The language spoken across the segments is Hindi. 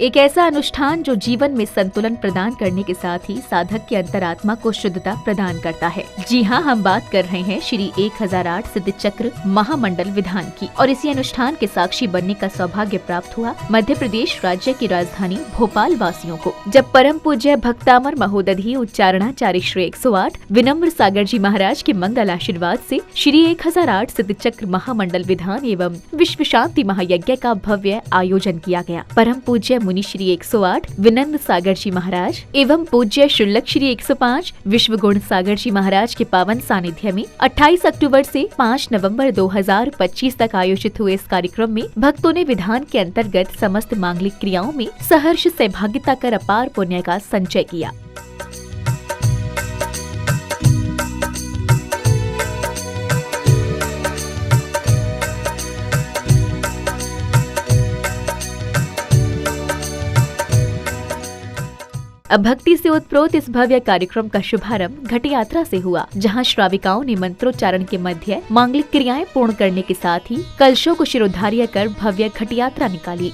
एक ऐसा अनुष्ठान जो जीवन में संतुलन प्रदान करने के साथ ही साधक की अंतरात्मा को शुद्धता प्रदान करता है। जी हाँ, हम बात कर रहे हैं श्री 1008 सिद्ध चक्र महामंडल विधान की। और इसी अनुष्ठान के साक्षी बनने का सौभाग्य प्राप्त हुआ मध्य प्रदेश राज्य की राजधानी भोपाल वासियों को, जब परम पूज्य भक्तामर महोदधि उच्चारणाचार्य श्री 108 विनम्र सागर जी महाराज के मंगल आशीर्वाद से श्री 1008 सिद्ध चक्र महामंडल विधान एवं विश्व शांति महायज्ञ का भव्य आयोजन किया गया। परम पूज्य मुनि श्री 108 विनंद सागर जी महाराज एवं पूज्य शुल्लक श्री 105 विश्व गुण सागर जी महाराज के पावन सानिध्य में 28 अक्टूबर से 5 नवंबर 2025 तक आयोजित हुए इस कार्यक्रम में भक्तों ने विधान के अंतर्गत समस्त मांगलिक क्रियाओं में सहर्ष सहभागिता कर अपार पुण्य का संचय किया। अब भक्ति से उत्प्रोत इस भव्य कार्यक्रम का शुभारंभ घट यात्रा से हुआ, जहां श्राविकाओं ने मंत्रोच्चारण के मध्य मांगलिक क्रियाएं पूर्ण करने के साथ ही कलशों को शिरोधार्य कर भव्य घट यात्रा निकाली।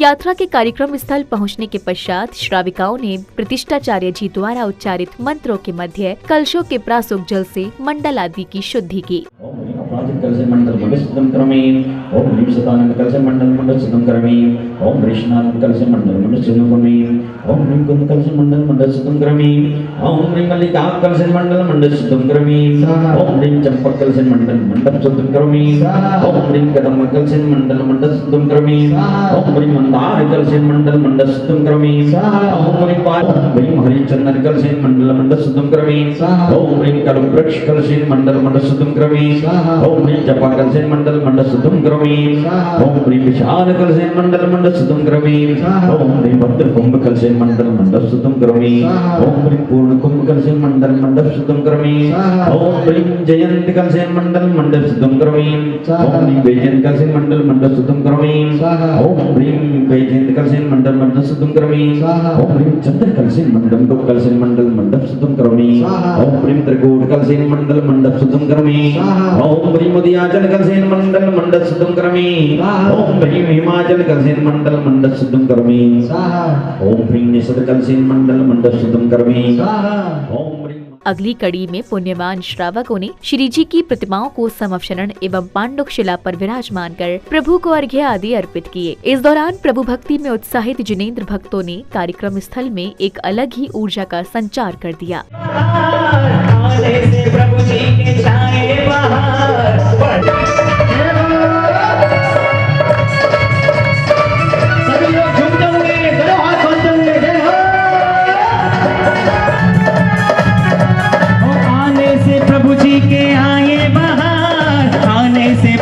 यात्रा के कार्यक्रम स्थल पहुंचने के पश्चात श्राविकाओं ने प्रतिष्ठाचार्य जी द्वारा उच्चारित मंत्रों के मध्य कलशों के प्रासुक जल से मंडल आदि की शुद्धि की। कलश मंडल मंडल शुद्धम करमे, ओम ह्रीं सतानंद कलश मंडल मंडल शुद्धम करमे, ओम ह्रीष्णानंद कलश मंडल मंडल शुद्धम करमे, ओम ह्रीं कुंद कलश मंडल मंडल शुद्धम करमे, ओम ह्रीं मल्लिका कलश मंडल मंडल शुद्धम करमे, ओम ह्रीं चंपक कलश मंडल मंडल शुद्धम करमे, ओम ह्रीं कदम कलश मंडल मंडल शुद्धम करमे, ओम ह्रीं मंदार कलश मंडल मंडल शुद्धम करमे, ओम ह्रीं पाद ह्रीं हरि चंदन कलश मंडल मंडल शुद्धम करमे, ओम ह्रीं कलम वृक्ष कलश मंडल मंडल शुद्धम करमे, ओम ह्रीं जपा कलश मंडल मंडल शुद्धम करोमि, ओम ह्रीं विशाल कलश मंडल मंडल शुद्धम करोमि, ओम ह्रीं भद्र कुंभ कलश मंडल मंडल शुद्धम करोमि, ओम ह्रीं पूर्ण कुंभ कलश मंडल मंडल शुद्धम करोमि, ओम ह्रीं जयंत कलश मंडल मंडल शुद्धम करोमि, ओम ह्रीं वैजयंत कलश मंडल मंडल शुद्धम करोमि, ओम ह्रीं वैजयंत कलश मंडल मंडल शुद्धम करोमि, ओम ह्रीं चंद्र कलश मंडल को कलश मंडल मंडल शुद्धम करोमि, ओम ह्रीं त्रिकोण कलश मंडल मंडल शुद्धम करोमि, ओम ह्रीं मुदियाचल कलश मंडल मंडल शुद्धम करोमि, ओम ह्रीं हिमाचल कलश मंडल मंडल शुद्धम करोमि, ओम ह्रीं निषद कलश मंडल मंडल शुद्धम करोमि, ओम ह्रीं। अगली कड़ी में पुण्यवान श्रावकों ने श्री जी की प्रतिमाओं को समवशरण एवं पांडुक शिला पर विराजमान कर प्रभु को अर्घ्य आदि अर्पित किए। इस दौरान प्रभु भक्ति में उत्साहित जिनेंद्र भक्तों ने कार्यक्रम स्थल में एक अलग ही ऊर्जा का संचार कर दिया।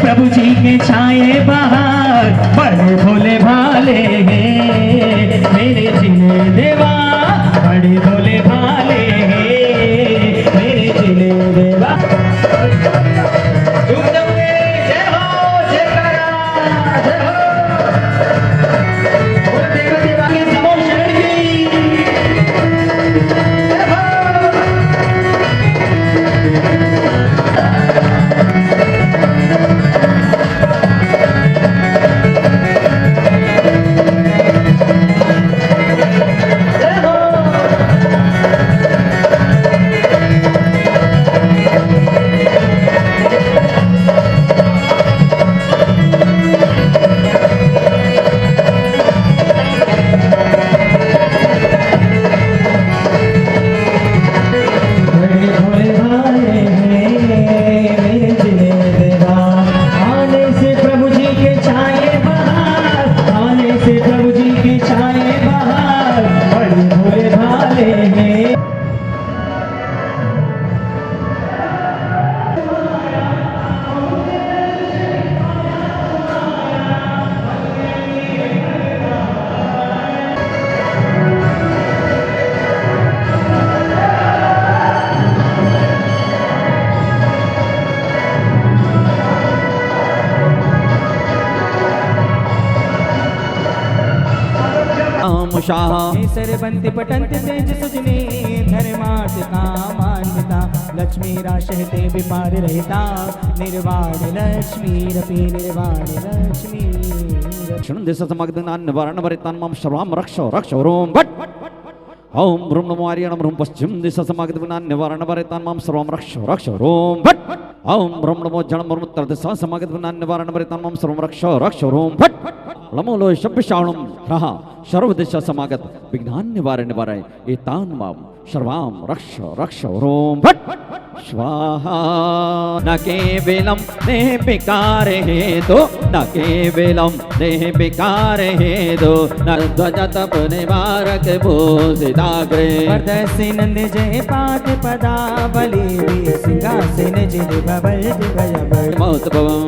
प्रभु जी के छाए बाहर बड़े भोले भाले हैं मेरे जिले देवा, बड़े भोले भाले हैं मेरे जिले देवा। जय हो जय करा जय हो देवा देवा के समो शरण की शाह सरबंति पटंत तेज सुजने धर्मार्थ कामान्विता लक्ष्मी राशहते विपार रहता निर्वाण लक्ष्मी रपि निर्वाण लक्ष्मी क्षण दिशा समागतनान निवारण वरितान माम सर्वाम रक्ष रक्ष रोम भट ओम ब्रह्म नमो आर्यण ब्रह्म पश्चिम दिशा समागतनान निवारण वरितान माम सर्वाम रक्ष रक्ष रोम भट ओम ब्रह्म नमो जन ब्रह्म उत्तर दिशा समागतनान निवारण वरितान माम सर्वाम रक्ष रक्ष रोम भट लमो लो शब्द शाणम रहा सर्व दिशा समागत विघ्नान निवारण निवारय एतान माम सर्वाम रक्ष रक्ष रोम भट स्वाहा न केवलम देह विकार हेतु न केवलम देह विकार हेतु न ध्वज तप निवारक भूषिताग्रे वर्धस्य नंद जय पाद पदा बलि सिंहासन जिन बबल दिव्य महोत्सवम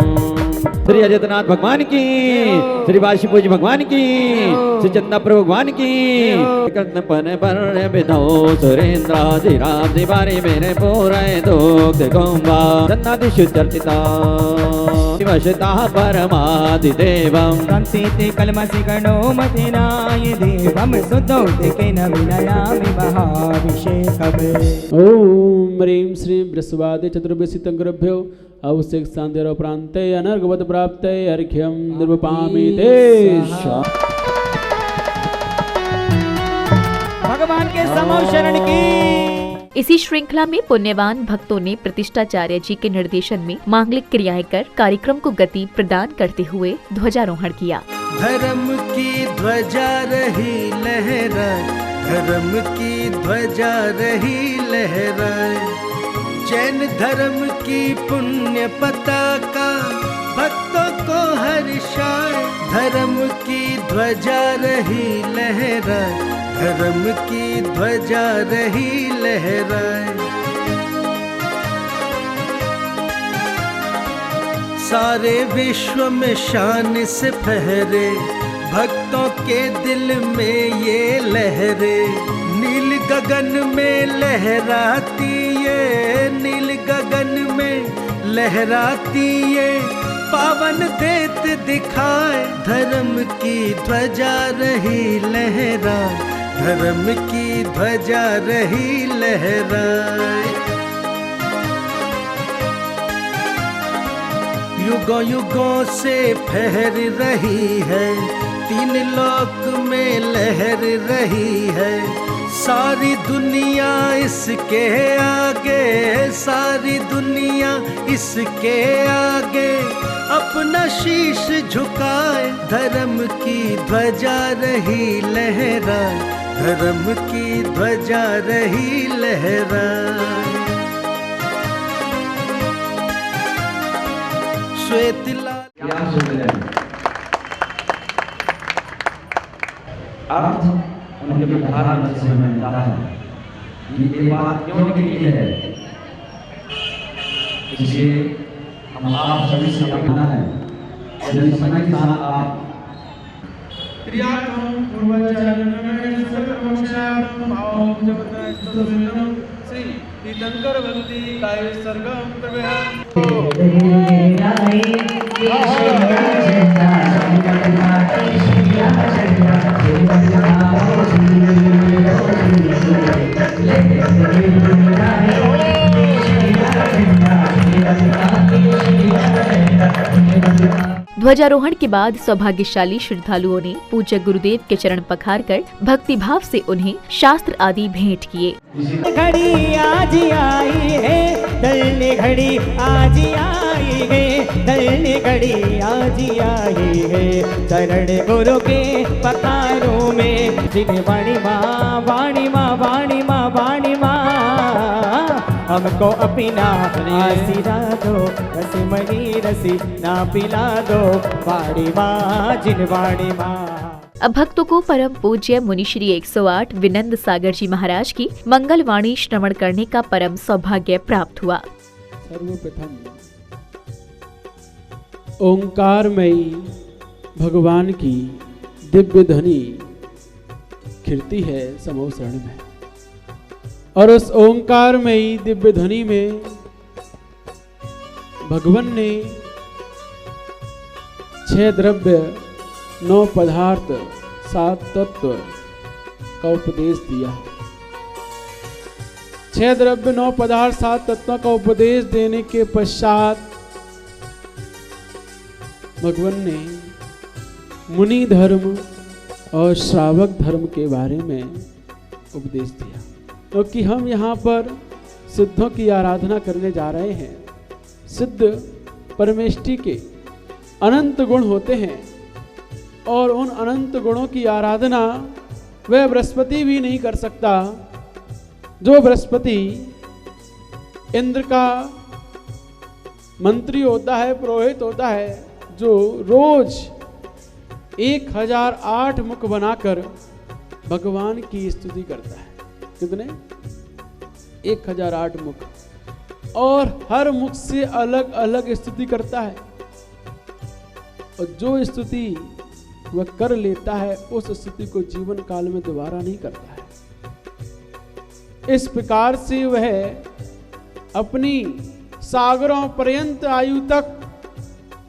श्री अजयनाथ भगवान की, श्री वाशीपूज भगवान की, श्री चंदा प्रभु भगवान की। कर्तन पर विधो सुरेंद्राधिराज दिवारी मेरे पूरे दुख गंगा जन्नादिशु चर्चिता वशता परमादिदेवं संसीते कलमसि गणो मतिनाय देवं सुदौते के नविनयामि महाभिषेकम्। ओम ह्रीं श्रीं बृहस्पति चतुर्भ्यः तंग्रभ्यो अवश्यक सांध्यरो प्रांते अनर्घवत प्राप्ते अर्घ्यं निर्वपामि ते। भगवान के समो शरण की। इसी श्रृंखला में पुण्यवान भक्तों ने प्रतिष्ठाचार्य जी के निर्देशन में मांगलिक क्रियाएं कर कार्यक्रम को गति प्रदान करते हुए ध्वजारोहण किया। धर्म की ध्वजा रही लहराए, धर्म की ध्वजा रही लहराए, जैन धर्म की पुण्य पताका भक्तों को हर्षाए। धर्म की ध्वजा रही लहराए, धर्म की ध्वजा रही लहराए, सारे विश्व में शान से फहरे, भक्तों के दिल में ये लहरे। नील गगन में लहराती ये, नील गगन में लहराती ये, पावन देत दिखाए। धर्म की ध्वजा रही लहराए, धर्म की ध्वजा रही लहराए। युगों युगों से फहर रही है, तीन लोक में लहर रही है। सारी दुनिया इसके आगे, सारी दुनिया इसके आगे अपना शीश झुकाए। धर्म की ध्वजा रही लहराए, धर्म की ध्वजा रही लहराए। श्वेत लाल अर्थ उनके व्यवहार में समझ में आता है कि ये बात क्यों निकली है। इसलिए हम आप सभी से अपना है यदि समय के साथ आप क्रियाकर्म पूर्वाचार्य सर्वमोक्षार्थम भावम जगतस्तुतिनम श्री तीर्थंकर भक्ति काय सर्गम प्रभः। ध्वजारोहण के बाद सौभाग्यशाली श्रद्धालुओं ने पूज्य गुरुदेव के चरण पखारकर भक्तिभाव से उन्हें शास्त्र आदि भेंट किए। घड़ी आज आई है, दलने घड़ी आज आई है, दलने घड़ी आज आई है। चरण गुरु के पखारों में जिन वाणी माँ वाणी माँ वाणी माँ वाणी माँ, हमको अपना आशीरा दो, रसमणी रसी ना पिला दो, वाणी माँ जिन वाणी माँ। अब भक्तों को परम पूज्य मुनि श्री 108 विनंद सागर जी महाराज की मंगलवाणी श्रवण करने का परम सौभाग्य प्राप्त हुआ। सर्वप्रथम ओंकारमयी भगवान की दिव्य ध्वनि खिलती है समो शरण में, और उस ओंकारमयी दिव्य ध्वनि में भगवान ने 6 द्रव्य 9 पदार्थ 7 तत्व का उपदेश दिया है। 6 द्रव्य 9 पदार्थ 7 तत्वों का उपदेश देने के पश्चात भगवान ने मुनि धर्म और श्रावक धर्म के बारे में उपदेश दिया, क्योंकि हम यहाँ पर सिद्धों की आराधना करने जा रहे हैं। सिद्ध परमेष्टि के अनंत गुण होते हैं और उन अनंत गुणों की आराधना वह बृहस्पति भी नहीं कर सकता। जो बृहस्पति इंद्र का मंत्री होता है, पुरोहित होता है, जो रोज 1008 मुख बनाकर भगवान की स्तुति करता है। कितने? 1008 मुख, और हर मुख से अलग अलग स्तुति करता है। और जो स्तुति वह कर लेता है उस स्तुति को जीवन काल में दोबारा नहीं करता है। इस प्रकार से वह अपनी सागरों पर्यंत आयु तक,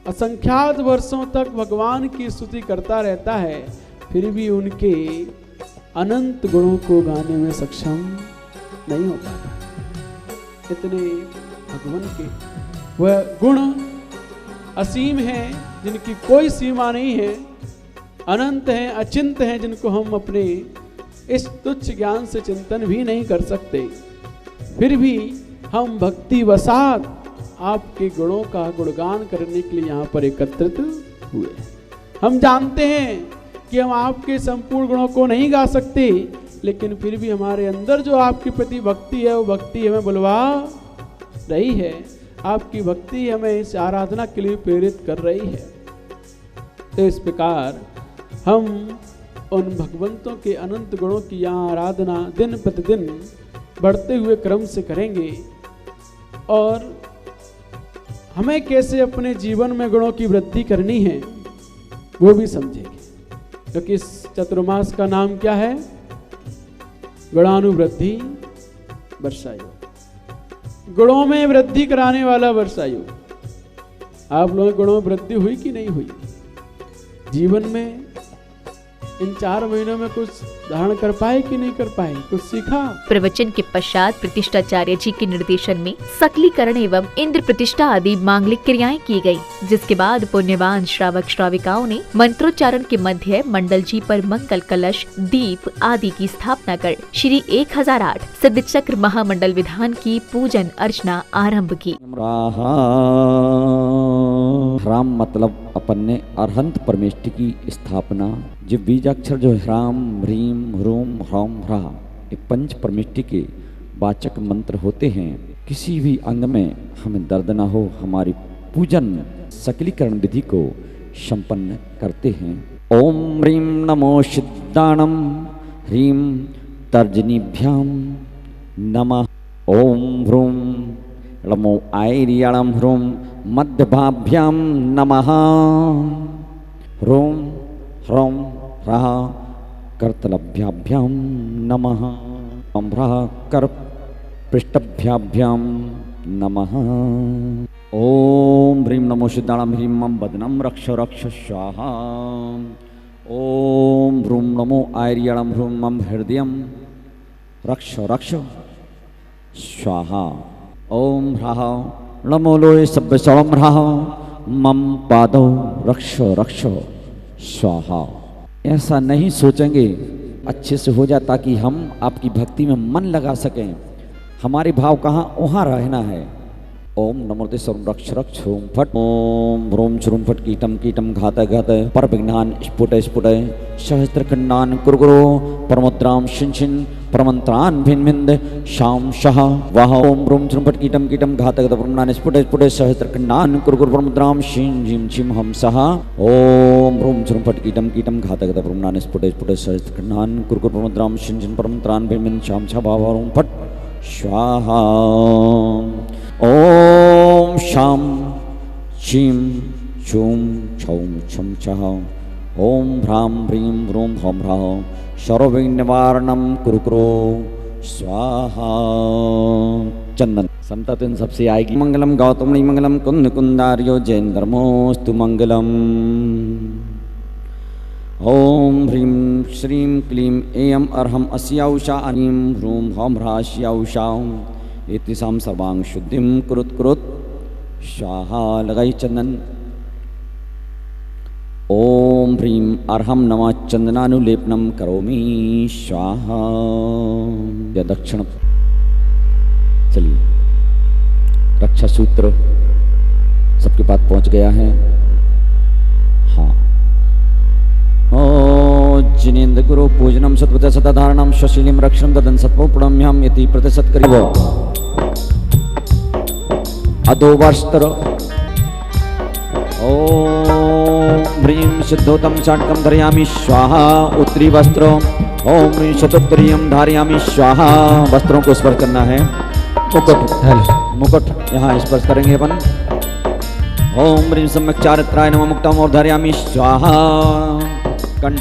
असंख्यात वर्षों तक भगवान की स्तुति करता रहता है, फिर भी उनके अनंत गुणों को गाने में सक्षम नहीं हो पाता। इतने भगवान के वह गुण असीम हैं, जिनकी कोई सीमा नहीं है, अनंत हैं, अचिंत हैं, जिनको हम अपने इस तुच्छ ज्ञान से चिंतन भी नहीं कर सकते। फिर भी हम भक्ति वसात आपके गुणों का गुणगान करने के लिए यहाँ पर एकत्रित हुए। हम जानते हैं कि हम आपके संपूर्ण गुणों को नहीं गा सकते, लेकिन फिर भी हमारे अंदर जो आपके प्रति भक्ति है, वो भक्ति हमें बुलवा रही है। आपकी भक्ति हमें इस आराधना के लिए प्रेरित कर रही है। तो इस प्रकार हम उन भगवंतों के अनंत गुणों की यहाँ आराधना दिन प्रतिदिन बढ़ते हुए क्रम से करेंगे, और हमें कैसे अपने जीवन में गुणों की वृद्धि करनी है वो भी समझेंगे। क्योंकि इस चतुर्मास का नाम क्या है? गुणानुवृद्धि वर्षा योग, गुणों में वृद्धि कराने वाला वर्षा योग। आप लोगों की गुणों में वृद्धि हुई कि नहीं हुई? जीवन में इन 4 महीनों में कुछ धारण कर पाए कि नहीं कर पाए? कुछ सीखा? प्रवचन के पश्चात प्रतिष्ठाचार्य जी के निर्देशन में सकलीकरण एवं इंद्र प्रतिष्ठा आदि मांगलिक क्रियाएं की गयी, जिसके बाद पुण्यवान श्रावक श्राविकाओं ने मंत्रोच्चारण के मध्य मंडल जी पर मंगल कलश, दीप आदि की स्थापना कर श्री 1008 सिद्ध चक्र महामंडल विधान की पूजन अर्चना आरंभ की। ह्राम मतलब अपन ने अरहंत परमेष्टि की स्थापना। जो बीजाक्षर जो ह्राम ह्रीम ह्रूम ह्रौम ह्रा, ये पंच परमेष्टि के वाचक मंत्र होते हैं। किसी भी अंग में हमें दर्द न हो, हमारी पूजन सकलीकरण विधि को संपन्न करते हैं। ओम ह्रीं नमो सिद्धाणम, ह्रीं तर्जनीभ्याम नमः। ओम ह्रूं नमो आयर्याणम, ह्रूं मध्यभाभ्याम नमः। ह्रूं ह्रौं ह्रः करतलभ्याभ्याम नमः। ओम ह्रः कर पृष्ठभ्याभ्याम नमः। ओम ह्रीं नमो सिद्धाणम, ह्रीं मम वदनं रक्ष रक्ष स्वाहा। ओम ह्रूं नमो आयर्याणम, ह्रूं मम हृदयं रक्ष रक्ष स्वाहा। ओम ह्रः नमो लोहे सभ्यसवं ह्रः मम पादौ रक्ष रक्ष स्वाहा। ऐसा नहीं सोचेंगे, अच्छे से हो जाए ताकि हम आपकी भक्ति में मन लगा सकें। हमारे भाव कहाँ वहाँ रहना है। ओम नमोते सर्व रक्ष रक्ष ओम फट। ओम ह्रूम श्रूम फट कीटम कीटम घात घात पर विघ्नान स्फुट स्फुट सहस्त्रखंडान कुरकुरो परमुद्राम शिन शिन परमंत्रान भिन्न भिन्न शाम शाह वाह। ओम ह्रूम श्रूम फट कीटम कीटम घात घात परमनान स्फुट स्फुट सहस्त्रखंडान कुरकुरो परमुद्राम शिन झिम छिम हम सह। ओम ह्रूम श्रूम फट कीटम कीटम घात घात परमनान स्फुट स्फुट सहस्त्रखंडान कुरकुरो परमुद्राम शिन शिन परमंत्रान भिन्न भिन्न शाम शाह वाह। ओम फट स्वाहा। ओम शाम चीम चूम छौम छम छह। ओम ह्राम ह्रीं ह्रूम ह्रौं ह्रः सर्वविघ्न निवारणम कुरुकुरो स्वाहा। चंदन समता तो इन सबसे आएगी। मंगलम गौतमनि मंगलम कुंद कुंदार्यो जैन धर्मोस्तु मंगलम। ओम ह्रीं श्रीं क्लीं ऐं अर्हम् अस्याउषा ऐं ह्रूं हौं ह्रास्याउषा एतेषां सर्वां शुद्धिं कुरुत् स्वाहा लगाई चंदन। ओम ह्रीं अर्हं नमः चंदनानुलेपनम करोमि स्वाहा। या दक्षिण चलिए रक्षा सूत्र सबके पास पहुंच गया है। हाँ ओ जिनेन्द्र गुरु पूजनम सत्वत सदाधारणम स्वशीलिम रक्षणम तदन सत्वो प्रणम्यम यति प्रतिशत करिव अधो वस्त्र ओम ह्रीं सिद्धोतम चाटकम धरयामि स्वाहा। उत्तरी वस्त्र ओम ह्रीं शतोत्तरीयम धारयामि स्वाहा। वस्त्रों को स्पर्श करना है। मुकुट यहाँ स्पर्श करेंगे अपन। ओम ह्रीं सम्यक् चारित्राय नमः मुक्तम और धारयामि स्वाहा। कंठ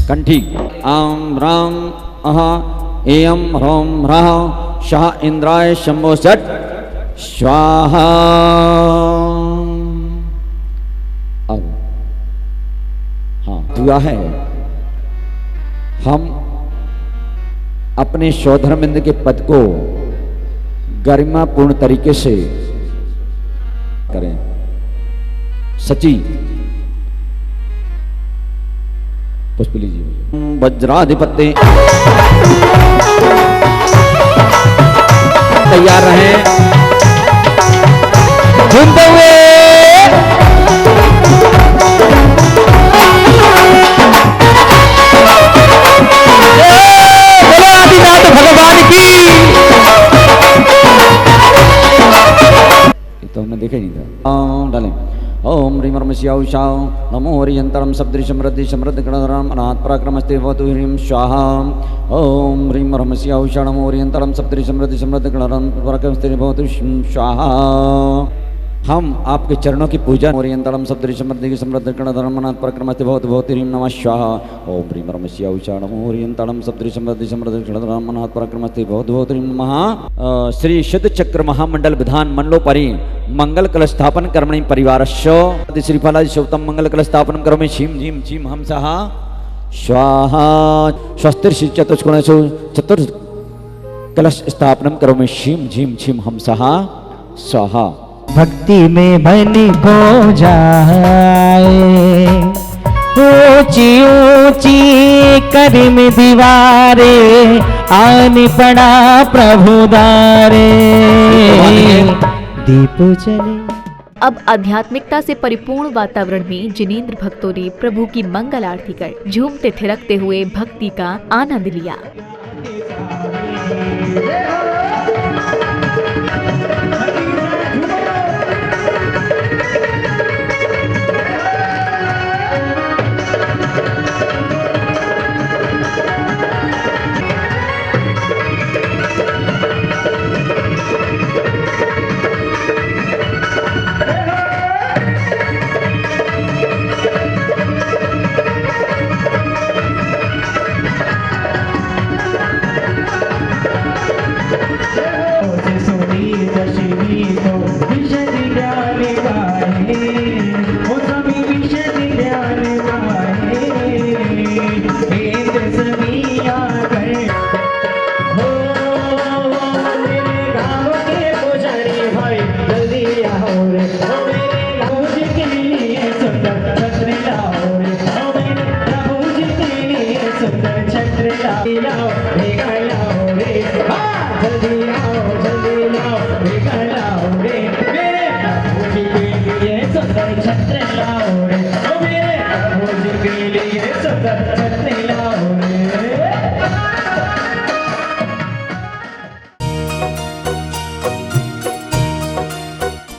कंठी आम राम अह एयम ह्रौं ह्राः शाह इंद्राय शंभो षट स्वाहा। अब हाँ दुआ है हम अपने शोधर्मिंद के पद को गरिमापूर्ण तरीके से करें। सची पुष्प लीजिए। वज्राधिपत्य तैयार रहें। झूमते हुए आदिनाथ भगवान की। तो हमने देखा ही नहीं था। डालें ओम ह्रीं रमस्याउषा नमो हरियंतरम सदृशम रद्धि समृद्ध गणधरम अनाथ पराक्रमस्ते भवतु ह्रीं स्वाहा। ओम ह्रीं रमस्याउषा नमो हरियंतरम सदृशम रद्धि समृद्ध गणधरम पराक्रमस्ते भवतु स्वाहा। हम आपके चरणों की पूजा ओरियंतरम सदृशम रद्धि समृद्ध गणधरम अनाथ पराक्रमस्ते भवतु ह्रीं नमः स्वाहा। ओम ह्रीं रमस्याउषा नमो हरियंतरम सदृशम रद्धि समृद्ध गणधरम अनाथ पराक्रमस्ते भवतु ह्रीं नमः। श्री शुद्ध चक्र महामंडल विधान मंडलोपरि मंगल कलश स्थापन कर्मणि परिवारस्य श्रीफलादि शिवतम मंगल कलश स्थापन करोमि क्षीं झीं क्षीं हमसः स्वाहा। स्वस्तिर्षि चतुष्कोणेषु चतुर् कलश स्थापनम करोमि क्षीं झीं क्षीं हमसः स्वाहा। भक्ति में मन खो जाए ऊंची ऊंची कदम दीवारे आन पड़ा प्रभु दारे दीप चले। अब आध्यात्मिकता से परिपूर्ण वातावरण में जिनेंद्र भक्तों ने प्रभु की मंगल आरती कर झूमते थिरकते हुए भक्ति का आनंद लिया। छत्र लाओ रे, ओ मेरे प्रभु जी के लिए सुंदर